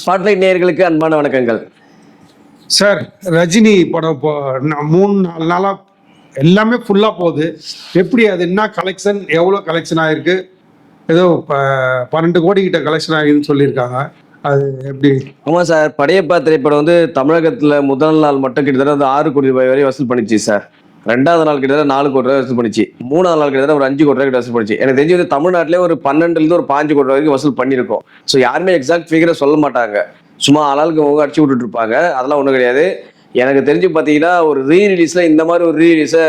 Spotlight நேயர்களுக்கு அன்பான வணக்கங்கள் சார். ரஜினி படம் இப்போ 3-4 நாளா எல்லாமே ஃபுல்லா போகுது. எப்படி அது என்ன கலெக்ஷன், எவ்வளோ கலெக்ஷன் ஆயிருக்கு? ஏதோ 12 கோடி கிட்ட கலெக்ஷன் ஆகிருக்குன்னு சொல்லியிருக்காங்க. அது எப்படி? ஆமா சார், படையப்பா திரைப்படம் வந்து தமிழகத்துல முதல் நாள் மட்டும் கிட்டத்தட்ட வந்து 6 கோடி ரூபாய் வரை வசூல் பண்ணிச்சு சார். 2வது நாள் கிட்டத்தட்ட 4 கோடி ரூபாய் வசூல் பண்ணிச்சு. 3வது நாள் கிட்டத்தட்ட ஒரு 5 கோடி ரூபாய் வசூல் பண்ணிச்சு. எனக்கு தெரிஞ்சு வந்து தமிழ்நாட்டிலே ஒரு 12 ஒரு 5 கோடி ரூபாய்க்கு வசூல் பண்ணியிருக்கோம். ஸோ யாருமே எக்ஸாக்ட் ஃபிகரை சொல்ல மாட்டாங்க, சும்மா ஆளாளுக்கு அவங்க அடிச்சு விட்டுட்டு இருப்பாங்க. அதெல்லாம் ஒன்றும் கிடையாது. எனக்கு தெரிஞ்சு பார்த்தீங்கன்னா ஒரு ரீரிலீஸ்ல இந்த மாதிரி ஒரு ரீரிலீஸை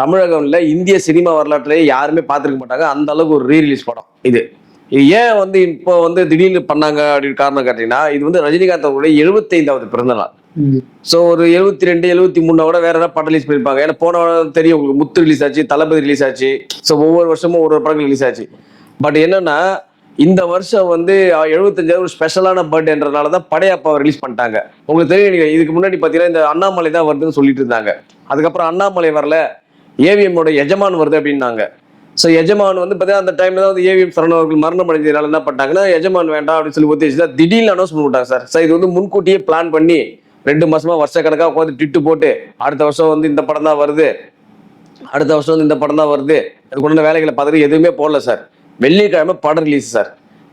தமிழகம்ல இந்திய சினிமா வரலாற்றிலேயே யாருமே பார்த்துருக்க மாட்டாங்க. அந்த அளவுக்கு ஒரு ரீரிலீஸ் படம் இது. இது ஏன் வந்து இப்போ வந்து திடீர்னு பண்ணாங்க அப்படின்னு காரணம் கேட்டீங்கன்னா, இது வந்து ரஜினிகாந்த் அவருடைய 75வது பிறந்த நாள். ஸோ ஒரு 72 73 வேற ஏதாவது படம் ரிலீஸ் பண்ணிருப்பாங்க. ஏன்னா போன தெரியும் உங்களுக்கு, முத்து ரிலீஸ் ஆச்சு, தளபதி ரிலீஸ் ஆச்சு. ஸோ ஒவ்வொரு வருஷமும் ஒரு படம் ரிலீஸ் ஆச்சு. பட் என்னன்னா இந்த வருஷம் வந்து 75 ஒரு ஸ்பெஷலான பர்த்டேன்றதுனால தான் படையப்பாவை ரிலீஸ் பண்ணிட்டாங்க. உங்களுக்கு தெரியும், இதுக்கு முன்னாடி பார்த்தீங்கன்னா இந்த அண்ணாமலை தான் வருதுன்னு சொல்லிட்டு இருந்தாங்க. அதுக்கப்புறம் அண்ணாமலை வரல, ஏவிஎம்மோட எஜமான் வருது அப்படின்னாங்க. ஸோ எஜமான் வந்து பார்த்தீங்கன்னா அந்த டைம்ல தான் வந்து ஏவிஎம் சரண் அவர்கள் மரணம் அடைஞ்சதுனால என்ன பண்ணிட்டாங்கன்னா, எஜமான் வேண்டாம் அப்படின்னு சொல்லி ஒத்தி வச்சு திடீர்னு அனௌன்ஸ் பண்ணிவிட்டாங்க சார். சார் இது வந்து முன்கூட்டியே பிளான் பண்ணி 2 மாசமா வருஷ கணக்காக உட்காந்து டிட்டு போட்டு அடுத்த வருஷம் வந்து இந்த படம் தான் வருது, அடுத்த வருஷம் வந்து இந்த படம் தான் வருது, அதுக்குள்ள வேலைகளை பார்த்துட்டு எதுவுமே போடல சார். வெள்ளிக்கிழமை படம் ரிலீஸ் சார்.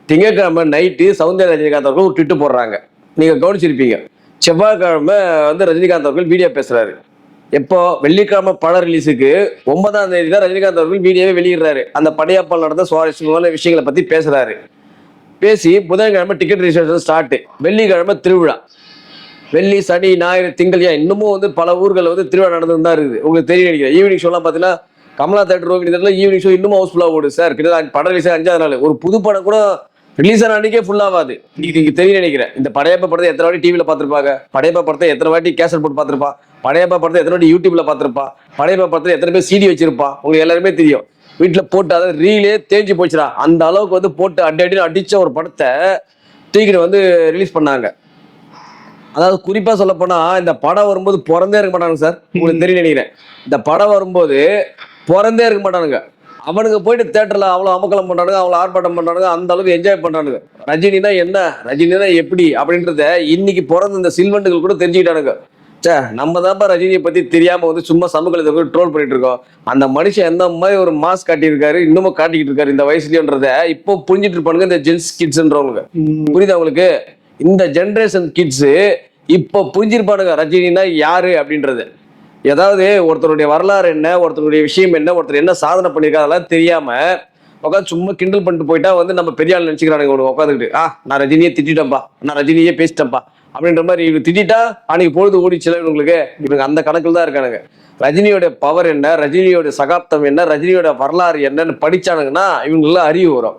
திங்கட்கிழமை நைட்டு சௌந்தர்யா ரஜினிகாந்த் அவர்கள் ஒரு ட்விட்டு போடுறாங்க, நீங்க கவனிச்சிருப்பீங்க. செவ்வாய்க்கிழமை வந்து ரஜினிகாந்த் அவர்கள் வீடியோ பேசுறாரு. எப்போ? வெள்ளிக்கிழமை படம் ரிலீஸுக்கு 9ஆம் தேதி தான் ரஜினிகாந்த் அவர்கள் வீடியோவே வெளியிடுறாரு. அந்த படையப்பால் நடந்த சுவாரஸ்யமான விஷயங்களை பத்தி பேசுறாரு. பேசி புதன்கிழமை டிக்கெட் ரிசர்வேஷன் ஸ்டார்ட், வெள்ளிக்கிழமை திருவிழா, வெள்ளி சனி ஞாயிறு திங்கள், இன்னமும் வந்து பல ஊர்கள் வந்து திருவிழா நடந்து தான் இருக்குது. உங்களுக்கு தெரிய நினைக்கிறேன். ஈவினிங் ஷோலாம் பார்த்தீங்கன்னா கமலா தேட்டர் ரோகிணி தேட்டர்ல ஈவினிங் ஷோ இன்னமும் ஹவுஸ்ஃபுல்லாக ஓடுது சார். கிட்டத்தட்ட படம் ரிலீஸ் 5வது நாள் ஒரு புது படம் கூட ரிலீஸ் ஆன அன்னைக்கே ஃபுல்லாகாது. நீங்க தெரிய நினைக்கிறேன். இந்த படையப்பா படத்தை எத்தனை வாட்டி டிவியில் பார்த்துருப்பாங்க, படையப்பா படத்தை எத்தனை வாட்டி கேசட் போட்டு பார்த்துருப்பா, படையப்பா படத்தை எத்தனை வாட்டி யூடியூப்ல பார்த்துருப்பா, படையப்பா படத்தில் எத்தனை பேர் சிடி வச்சிருப்பா, உங்களுக்கு எல்லாருமே தெரியும். வீட்டில் போட்டு அதாவது ரீலே தேஞ்சு போச்சுடா, அந்த அளவுக்கு வந்து போட்டு அடின்னு அடிச்ச ஒரு படத்தை தூக்கிட்டு வந்து ரிலீஸ் பண்ணாங்க. அதாவது குறிப்பா சொல்ல போனா இந்த படம் வரும்போது பிறந்தே இருக்க மாட்டானுங்க சார். உங்களுக்கு தெரிய நினைக்கிறேன். இந்த படம் வரும்போது பிறந்தே இருக்க மாட்டானுங்க. அவனுக்கு போயிட்டு தேட்டர்ல அவ்வளோ அமக்கலம் பண்றானுங்க, அவ்வளோ ஆர்ப்பாட்டம் பண்றானுங்க, அந்த அளவுக்கு என்ஜாய் பண்றானுங்க. ரஜினினா என்ன, ரஜினினா எப்படி அப்படின்றத இன்னைக்கு பிறந்த இந்த சில்வண்டுகள் கூட தெரிஞ்சுக்கிட்டானுங்க. சே, நம்ம தான்ப்பா ரஜினியை பத்தி தெரியாம வந்து சும்மா சமூகத்தை ட்ரோல் பண்ணிட்டு இருக்கோம். அந்த மனுஷன் எந்த மாதிரி ஒரு மாஸ்க் காட்டியிருக்காரு, இன்னமும் காட்டிக்கிட்டு இருக்காரு இந்த வயசுலன்றத இப்போ புரிஞ்சிட்டு இருப்பானுங்க இந்த ஜென்ஸ் கிட்ஸ்ன்றவங்க. புரியுதா உங்களுக்கு? இந்த ஜென்ரேஷன் கிட்ஸு இப்போ புரிஞ்சிருப்பானுங்க ரஜினினா யாரு அப்படின்றது. ஏதாவது ஒருத்தருடைய வரலாறு என்ன, ஒருத்தருடைய விஷயம் என்ன, ஒருத்தர் என்ன சாதனை பண்ணியிருக்காரு அதெல்லாம் தெரியாம உட்காந்து சும்மா கிண்டல் பண்ணிட்டு போயிட்டா வந்து நம்ம பெரிய ஆள் நினைச்சுக்கிறானுங்க. உட்காந்துக்கிட்டு நான் ரஜினியே திட்டேன்ப்பா, நான் ரஜினியே பேசிட்டேன்ப்பா அப்படின்ற மாதிரி இவங்க திட்டா அன்னைக்கு பொழுது ஓடிச்சுல இவங்களுக்கு. இவங்க அந்த கணக்கில் தான் இருக்கானுங்க. ரஜினியோட பவர் என்ன, ரஜினியோட சகாப்தம் என்ன, ரஜினியோட வரலாறு என்னன்னு படிச்சானுங்கன்னா இவங்கெல்லாம் அறிவு வரும்.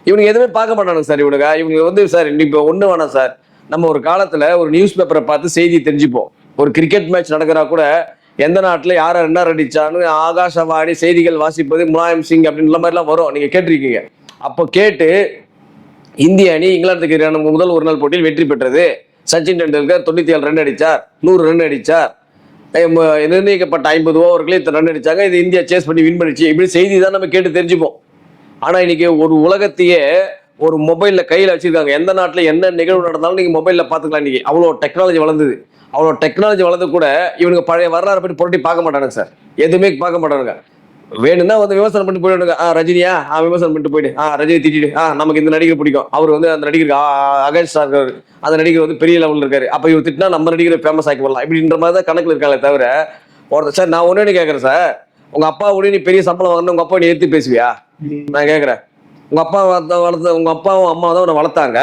இவனுக்கு எதுவுமே பார்க்க மாட்டானுங்க சார். இவங்க வந்து சார் இப்போ ஒண்ணு வேணாம் சார், நம்ம ஒரு காலத்துல ஒரு நியூஸ் பேப்பரை பார்த்து செய்தி தெரிஞ்சுப்போம். ஒரு கிரிக்கெட் மேட்ச் நடக்கிறா கூட எந்த நாட்டுல யார என்ன அடிச்சான்னு ஆகாஷவாணி செய்திகள் வாசிப்பது முலாயம் சிங் அப்படின்ற மாதிரிலாம் வரும். நீங்க கேட்டிருக்கீங்க. அப்போ கேட்டு இந்திய அணி இங்கிலாந்துக்கு எதிரான முதல் ஒரு நாள் போட்டியில் வெற்றி பெற்றது. சச்சின் டெண்டுல்கர் 97 ரன் அடிச்சார், 100 ரன் அடிச்சார், நிர்ணயிக்கப்பட்ட 50 ஓவர்களே இத்தனை ரன் அடிச்சாங்க, இது இந்தியா சேஸ் பண்ணி வின் பண்ணிச்சு. இப்படி செய்தி தான் நம்ம கேட்டு தெரிஞ்சுப்போம். ஆனா இன்னைக்கு ஒரு உலகத்தையே ஒரு மொபைல்ல கையில வச்சிருக்காங்க. எந்த நாட்டுல என்ன நிகழ்வு நடந்தாலும் நீங்க மொபைல்ல பாத்துக்கலாம். இன்னைக்கு அவ்வளோ டெக்னாலஜி வளர்ந்தது. அவ்வளோ டெக்னாலஜி வளர்ந்து கூட இவனுக்கு பழைய வரலாறு பற்றி புரட்டி பார்க்க மாட்டானுங்க சார். எதுவுமே பார்க்க மாட்டானுங்க. வேணும்னா வந்து விமர்சனம் பண்ணிட்டு போயிடுவாங்க. ரஜினியா விமர்சனம் பண்ணிட்டு போயிட்டு ரஜினி திட்டிட்டு நமக்கு இந்த நடிகர் பிடிக்கும், அவர் வந்து அந்த நடிகருக்கு அகேன்ஸ்டா இருக்காரு, அந்த நடிகர் வந்து பெரிய லெவலில் இருக்காரு, அப்போ இவர் திட்டினா நம்ம நடிகரை ஃபேமஸ் ஆக்கி போடலாம் இப்படின்ற மாதிரி தான் கணக்கில் இருக்காங்களே தவிர ஒருத்தர் சார் நான் ஒன்னே கேட்குறேன் சார், உங்க அப்பா உடனே நீ பெரிய சம்பளம் வாங்கினா உங்க அப்பா நீ ஏற்றி பேசுவியா? நான் கேட்குறேன். உங்க அப்பா வளர்த்த உங்க அப்பாவும் அம்மா தான் உன்னை வளர்த்தாங்க,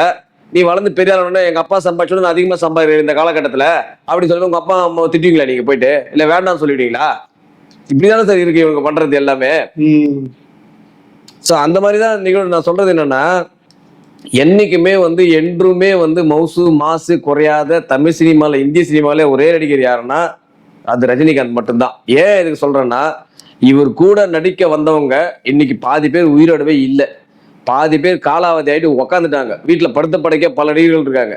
நீ வளர்ந்து பெரிய ஆளோட எங்க அப்பா சம்பாதிச்சோட நான் அதிகமா சம்பாதிக்கிறேன் இந்த காலகட்டத்தில் அப்படின்னு சொல்லி உங்க அப்பா அம்மா திட்டுவீங்களா நீங்க போயிட்டு? இல்லை வேண்டாம்னு சொல்லிவிடுவீங்களா? இப்படிதானே சார் இருக்கு இவங்க பண்றது எல்லாமே. ஸோ அந்த மாதிரி தான் நிகழ்வு. நான் சொல்றது என்னன்னா, என்னைக்குமே வந்து என்றுமே வந்து மவுசு மாசு குறையாத தமிழ் சினிமால இந்திய சினிமால ஒரே நடிகர் யாருன்னா அது ரஜினிகாந்த் மட்டும்தான். ஏன் இதுக்கு சொல்றேன்னா, இவர் கூட நடிக்க வந்தவங்க இன்னைக்கு பாதி பேர் உயிரோடவே இல்லை, பாதி பேர் காலாவதி ஆகிட்டு உக்காந்துட்டாங்க. வீட்டில் படுத்த படைக்க பல நடிகர்கள் இருக்காங்க.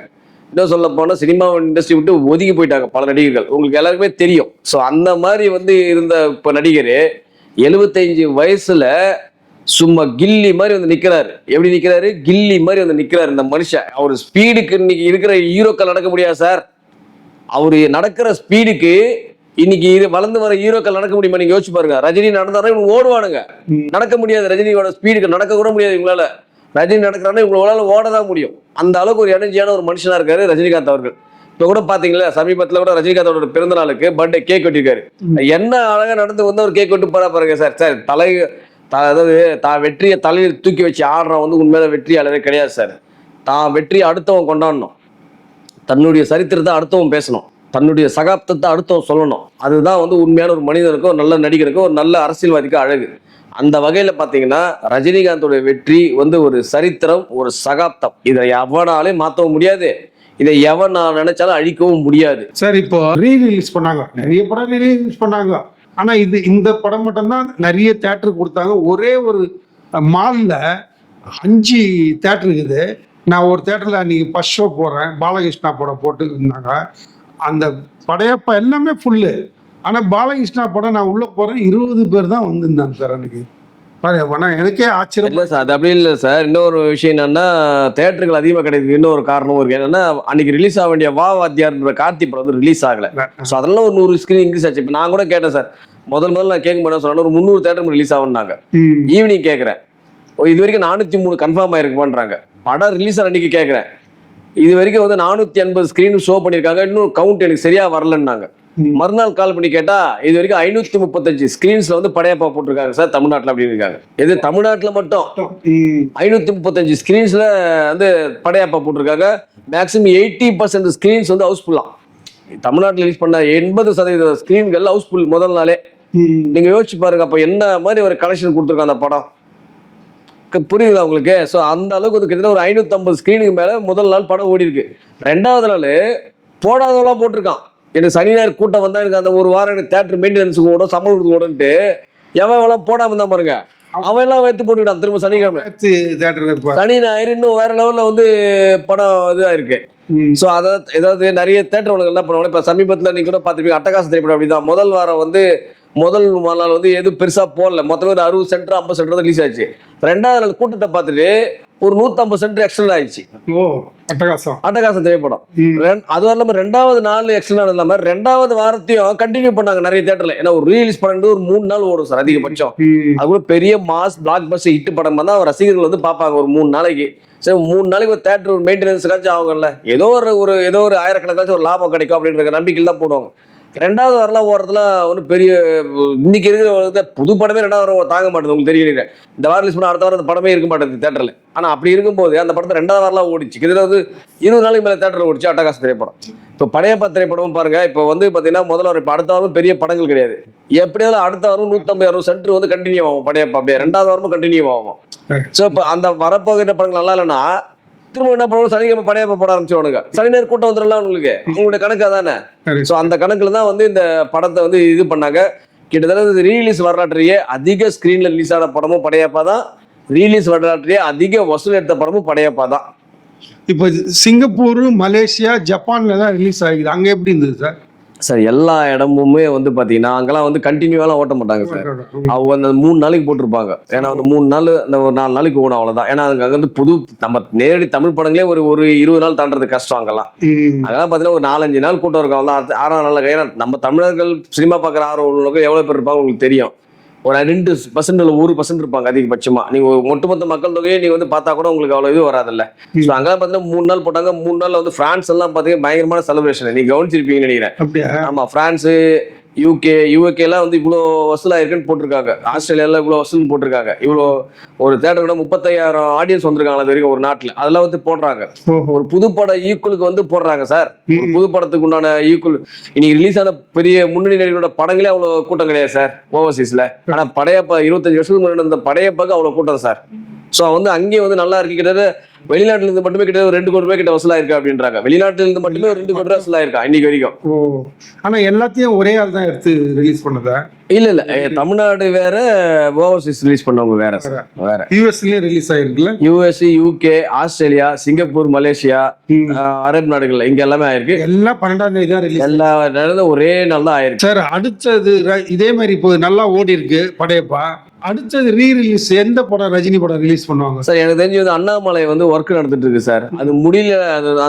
இன்னும் சொல்ல போனால் சினிமா இண்டஸ்ட்ரி விட்டு ஒதுங்கி போயிட்டாங்க பல நடிகர்கள். உங்களுக்கு எல்லாருக்குமே தெரியும். ஸோ அந்த மாதிரி வந்து இருந்த இப்போ நடிகர் 75 வயசுல சும்மா கில்லி மாதிரி வந்து நிக்கிறாரு. எப்படி நிக்கிறாரு? கில்லி மாதிரி வந்து நிக்கிறாரு இந்த மனுஷன். அவர் ஸ்பீடுக்கு இன்னைக்கு இருக்கிற ஹீரோக்கள் நடக்க முடியாது சார். அவரு நடக்கிற ஸ்பீடுக்கு இன்னைக்கு வளர்ந்து வர ஹீரோக்கள் நடக்க முடியுமா? நீங்க யோசிச்சு பாருங்க. ரஜினி நடந்தாலும் இவங்க ஓடுவானுங்க, நடக்க முடியாது. ரஜினியோட ஸ்பீடுக்கு நடக்க கூட முடியாது இவங்களால. ரஜினி நடக்கிறாங்கன்னா இவங்களால ஓடதான் முடியும். அந்த அளவுக்கு ஒரு எனர்ஜியான ஒரு மனுஷனா இருக்காரு ரஜினிகாந்த் அவர்கள். இப்ப கூட பாத்தீங்களா, சமீபத்துல கூட ரஜினிகாந்தோட பிறந்த நாளுக்கு பர்த்டே கேக் வெட்டிருக்காரு. என்ன அழகா நடந்து வந்து ஒரு கேக் வெட்டு போறா பாருங்க சார். சார் அதாவது தான் வெற்றியை தலையில் தூக்கி வச்சு ஆடுறவன் வந்து உண்மையில வெற்றியாளரே கிடையாது சார். தான் வெற்றியை அடுத்தவன் கொண்டாடணும், தன்னுடைய சரித்திரத்தை அடுத்தவன் பேசணும், தன்னுடைய சகாப்தத்தை அடுத்தவன் சொல்லணும். அதுதான் வந்து உண்மையான ஒரு மனிதனுக்கும் ஒரு நல்ல நடிகருக்கும் ஒரு நல்ல அரசியல்வாதிக்கும் அழகு. அந்த வகையில பாத்தீங்கன்னா ரஜினிகாந்தோட வெற்றி வந்து ஒரு சரித்திரம், ஒரு சகாப்தம். இதை எவனாலே மாற்றவும் முடியாது, இதை எவன் நான் நினைச்சாலும் அழிக்கவும் முடியாது சார். இப்போ ரீரிலீஸ் பண்ணாங்க, நிறைய படம் ரீரிலீஸ் பண்ணாங்க. ஆனா இந்த படம் மட்டும்தான் நிறைய தேட்டருக்கு கொடுத்தாங்க. ஒரே ஒரு மால்ல 5 தேட்டர் இருக்குது. நான் ஒரு தேட்டர்ல அன்னைக்கு ஃபர்ஸ்ட் ஷோ போறேன், பாலகிருஷ்ணா படம் போட்டு இருந்தாங்க. அந்த படையப்பா எல்லாமே ஃபுல்லு. ஆனா பாலகிருஷ்ணா படம் நான் உள்ள போறேன், 20 பேர் தான் வந்திருந்தாங்க சார் அன்னைக்கு. எனக்கே ஆச்சரியம். இல்ல சார், அது அப்படி இல்லை சார். இன்னொரு விஷயம் என்னன்னா, தேட்டர்கள் அதிகமாக கிடையாது. இன்னொரு காரணமும் இருக்கு. என்னன்னா, அன்னைக்கு ரிலீஸ் ஆக வேண்டிய வா வாத்தியார்ன்ற கார்த்தி படம் வந்து ரிலீஸ் ஆகல. ஸோ அதெல்லாம் ஒரு 100 ஸ்கிரீன் இன்க்ரீஸ் ஆச்சு. இப்போ நான் கூட கேட்டேன் சார், முதல்ல நான் கேட்க மாட்டேன் சொன்னா ஒரு 300 தேட்டர் ரிலீஸ் ஆகுனாங்க. ஈவினிங் கேட்குறேன், இது வரைக்கும் 403 கன்ஃபார்ம் ஆயிருக்கு பண்றாங்க. படம் ரிலீஸ் அன்னைக்கு கேட்குறேன், இது வரைக்கும் வந்து 480 ஸ்கிரீன் ஷோ பண்ணியிருக்காங்க, இன்னும் கவுண்ட் எனக்கு சரியா வரலன்னாங்க. மறுநாள் கால் பண்ணி கேட்டா இது வரைக்கும் 535 ஸ்கிரீன்ஸ்ல வந்து படையப்பா போட்டிருக்காங்க சார் தமிழ்நாட்டுல அப்படின்னு இருக்காங்க. இது தமிழ்நாட்டுல மட்டும் 535 ஸ்கிரீன்ஸ்ல வந்து படையப்பா போட்டிருக்காங்க. மேக்ஸிமம் 80% ஸ்கிரீன்ஸ் வந்து ஹவுஸ்ஃபுல்லா. தமிழ்நாட்டில் ரிலீஸ் பண்ண 80% ஸ்கிரீன்கள் ஹவுஸ்ஃபுல் முதல் நாளே. நீங்க யோசிச்சு பாருங்க, அப்ப என்ன மாதிரி ஒரு கலெக்ஷன் கொடுத்துருக்காங்க அந்த படம். புரியுதா உங்களுக்கு? ஸோ அந்த அளவுக்கு வந்து கிட்டத்தட்ட ஒரு 550 ஸ்கிரீனுக்கு மேல முதல் நாள் படம் ஓடி இருக்கு. 2வது நாள் போடாதவெல்லாம் போட்டிருக்கான். எனக்கு சனி ஞாயிறு கூட்டம் வந்தா எனக்கு அந்த ஒரு வாரம் எனக்கு தேட்டர் மெயின்டெனன்ஸுக்கு ஓடும், சம்பளத்துக்கு ஓடுன்ட்டு எவன் போடாம தான் பாருங்க, அவன் எல்லாம் வைத்து போட்டுக்கிட்டான். திரும்ப சனிக்கிழமை சனி ஞாயிறு இன்னும் வேற லெவல்ல வந்து படம் இதா இருக்கு. ஸோ ஏதாவது நிறைய தேட்டர் உலகம் என்ன பண்ணுவாங்க. இப்ப சமீபத்துல நீங்க கூட பார்த்துருப்பீங்க, அட்டகாச திரைப்படம் அப்படிதான். முதல் வாரம் வந்து முதல் நாள் வந்து எதுவும் பெருசா போடல, மொத்தமே ஒரு 60 சென்டர் 50 சென்டர் தான் ரிலீஸ் ஆச்சு. 2வது நாள் கூட்டத்தை பார்த்துட்டு ஒரு 150 சென்டர் எக்ஸ்டெண்ட் ஆயிடுச்சு. அட்டகாசம் திரைப்படம். அது இல்லாம 2வது நாள் எக்ஸ்டெண்ட் இல்லாம 2வது வாரத்தையும் கண்டினியூ பண்ணாங்க நிறைய தேட்டர்ல. ஏன்னா ஒரு ரீலீஸ் பண்ணிட்டு ஒரு 3 நாள் ஓடும் சார் அதிகபட்சம். அது கூட பெரிய மாஸ் பிளாக் பஸ் ஹிட் படம் தான் ரசிகர்கள் வந்து பார்ப்பாங்க ஒரு 3 நாளைக்கு. சரி, 3 நாளைக்கு ஒரு தேட்டர் மெயின்டெனன்ஸுக்காச்சும் ஆகும்ல, ஏதோ ஒரு ஆயிரக்கணக்காச்சும் ஒரு லாபம் கிடைக்கும் அப்படின்ற நம்பிக்கையில் தான் போடுவாங்க. 2வது வாரம் ஓடுறதுல ஒன்றும் பெரிய இன்னைக்கு இருக்கிற புது படமே 2வது வாரம் தாங்க மாட்டேது. உங்களுக்கு தெரியல, இந்த வாரம் ரிலீஸ் பண்ண அடுத்த வாரம் அந்த படமே இருக்க மாட்டேங்குது தேட்டர்ல. ஆனா அப்படி இருக்கும்போது அந்த படத்தை 2வது வாரம் ஓடிச்சு. கிட்டத்தட்ட 20 நாளைக்கு மேல தேட்டர்ல ஓடிச்சு அட்டகாச திரைப்படம். இப்போ படையப்பா திரைப்படமும் பாருங்க, இப்போ வந்து பாத்தீங்கன்னா முதல்ல வாரம், இப்போ அடுத்த வாரம் பெரிய படங்கள் கிடையாது. எப்படியாவது அடுத்த வாரம் 150-60 சென்டர் வந்து கண்டினியூ ஆகும் படையப்பா. அப்படியே 2வது வாரமும் கண்டினியூ ஆகும். ஸோ இப்போ அந்த வரப்போகிற படங்கள் நல்லா இல்லைன்னா திரும்ப என்ன பண்ணுவோம், சனிக்கிழமை படையப்பா போட ஆரம்பிச்சவனுங்க. சனி நேரம் கூட்டம் வந்துடலாம் உங்களுக்கு, அவங்களுடைய கணக்கு அதானே. ஸோ அந்த கணக்குல தான் வந்து இந்த படத்தை வந்து இது பண்ணாங்க. கிட்டத்தட்ட ரீலீஸ் வரலாற்றிலேயே அதிக ஸ்கிரீன்ல ரிலீஸ் ஆன படமும் படையப்பா தான், ரீலீஸ் வரலாற்றிலேயே அதிக வசூல் எடுத்த படமும் படையப்பா தான். இப்போ சிங்கப்பூர், மலேசியா, ஜப்பான்ல தான் ரிலீஸ் ஆகிது. அங்க எப்படி இருந்தது சார்? சார் எல்லா இடமுமே வந்து பாத்தீங்கன்னா அங்கெல்லாம் வந்து கண்டினியூவெல்லாம் ஓட்ட மாட்டாங்க சார். அவங்க அந்த 3 நாளைக்கு போட்டிருப்பாங்க. ஏன்னா வந்து 3 நாள் அந்த ஒரு 4 நாளைக்கு ஓடும், அவ்வளவுதான். ஏன்னா அங்க வந்து புது நம்ம நேரடி தமிழ் படங்களே ஒரு 20 நாள் தாண்டது கஷ்டம். அங்கெல்லாம் பாத்தீங்கன்னா ஒரு 4-5 நாள் கூட்டம் இருக்கும். அவ்வளோ 6ஆம் நாள். ஏன்னா நம்ம தமிழர்கள் சினிமா பார்க்குற ஆர்வம் எவ்வளவு பேர் இருப்பாங்க உங்களுக்கு தெரியும். ஒரு 2% இல்லை 1% இருப்பாங்க அதிகபட்சமா. நீங்க ஒட்டுமொத்த மக்கள் தொகையை நீங்க வந்து பார்த்தா கூட உங்களுக்கு அவ்வளவு இது வராதுல்ல. அங்கெல்லாம் பாத்தீங்கன்னா 3 நாள் போட்டாங்க. 3 நாள்ல வந்து பிரான்ஸ் எல்லாம் பாத்தீங்கன்னா பயங்கரமான செலிப்ரேஷன். நீங்க கவனிச்சிருப்பீங்கன்னு நினைக்கிறேன். ஆமா, பிரான்ஸ், யூகே எல்லாம் வந்து இவ்வளோ வசூலா இருக்குன்னு போட்டிருக்காங்க. ஆஸ்திரேலியால இவ்வளோ வசூல் போட்டிருக்காங்க. இவ்வளோ ஒரு தேட்டர் கூட 35,000 ஆடியன்ஸ் வந்திருக்காங்க அது வரைக்கும் ஒரு நாட்டுல. அதெல்லாம் வந்து போடுறாங்க. ஒரு புதுப்பட ஈக்குவலுக்கு வந்து போடுறாங்க சார். புது படத்துக்கு உண்டான ஈக்குவல் இன்னைக்கு ரிலீஸ் ஆன பெரிய முன்னணி நடிகரோட படங்களே அவ்வளவு கூட்டம் கிடையாது சார் ஓவர்சீஸ்ல. ஆனா படையப்பா 25 வருஷத்துக்கு முன்னாடி இந்த படையப்பாக்கு அவ்வளவு கூட்டம் சார். ஸோ வந்து அங்கேயும் வந்து நல்லா இருக்கு. கிட்டத்தட்ட வெளிநாட்டுல இருந்து மட்டுமே கிட்ட ஒரு 2 கோடி ரூபாய் கிட்ட வசூலாயிருக்கு அப்படின்றாங்க. வெளிநாட்டுல இருந்து மட்டுமே ஒரு 2 கோடி ரூபாய் வசூலாயிருக்கா இன்னைக்கு வரைக்கும். ஓ, ஆனா எல்லாத்தையும் ஒரே ஆள் தான் எடுத்து ரிலீஸ் பண்ணதா? இல்ல தமிழ்நாடு வேற, ஓவர்சீஸ் ரிலீஸ் பண்ணவங்க வேற சார். வேற யூஎஸ்லயும் ரிலீஸ் ஆயிருக்குல்ல? US, UK, Australia, Singapore, Malaysia, அரபு நாடுகள்ல இங்க எல்லாமே ஆயிருக்கு. எல்லாம் 12ஆம் தேதி தான் ரிலீஸ். எல்லா நேரமும் ஒரே நாள் தான் ஆயிருக்கு. சார் அடுத்தது இதே மாதிரி இப்போ நல்லா ஓடி இருக்கு படையப்பா. அடுத்தது ரீ ரிலீஸ் எந்த படம், ரஜினி படம் ரிலீஸ் பண்ணுவாங்க சார்? எனக்கு தெரிஞ்சு வந்து அண்ணாமலை வந்து ஒர்க் நடந்துட்டு இருக்கு சார். அது முடியல,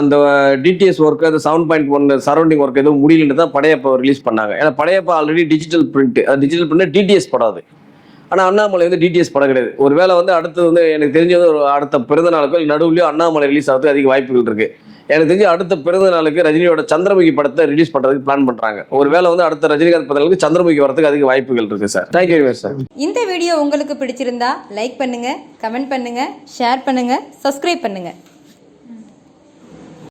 அந்த டிடிஎஸ் ஒர்க், அந்த 7.1 சரௌண்டிங் ஒர்க் எதுவும் முடியலன்னு தான் படையப்பா ரிலீஸ் பண்ணாங்க. ஏன்னா படையப்பா ஆல்ரெடி டிஜிட்டல் பிரிண்ட், அது டிஜிட்டல் பிரிண்ட் டிடிஎஸ் படம் அது. ஆனா அண்ணாமலை வந்து டிடிஎஸ் படம் கிடையாது. ஒருவேளை வந்து அடுத்தது வந்து எனக்கு தெரிஞ்சது ஒரு அடுத்த பிறந்த நாளுக்கோ நடுவுலயோ அண்ணாமலை ரிலீஸ் ஆகிறதுக்கு அதிக வாய்ப்புகள் இருக்கு. எனக்கு தெரிஞ்சு அடுத்த பிறந்த நாளுக்கு ரஜினியோட சந்திரமுகி படத்தை ரிலீஸ் பண்றதுக்கு பிளான் பண்றாங்க. ஒருவேளை வந்து அடுத்த ரஜினிகாந்த் பிறந்தநாளுக்கு சந்திரமுகி வரதுக்கு அதிக வாய்ப்புகள் இருக்கு sir. Thank you very much sir. இந்த வீடியோ உங்களுக்கு பிடிச்சிருந்தா லைக் பண்ணுங்க, கமெண்ட் பண்ணுங்க, ஷேர் பண்ணுங்க, சப்ஸ்கிரைப் பண்ணுங்க.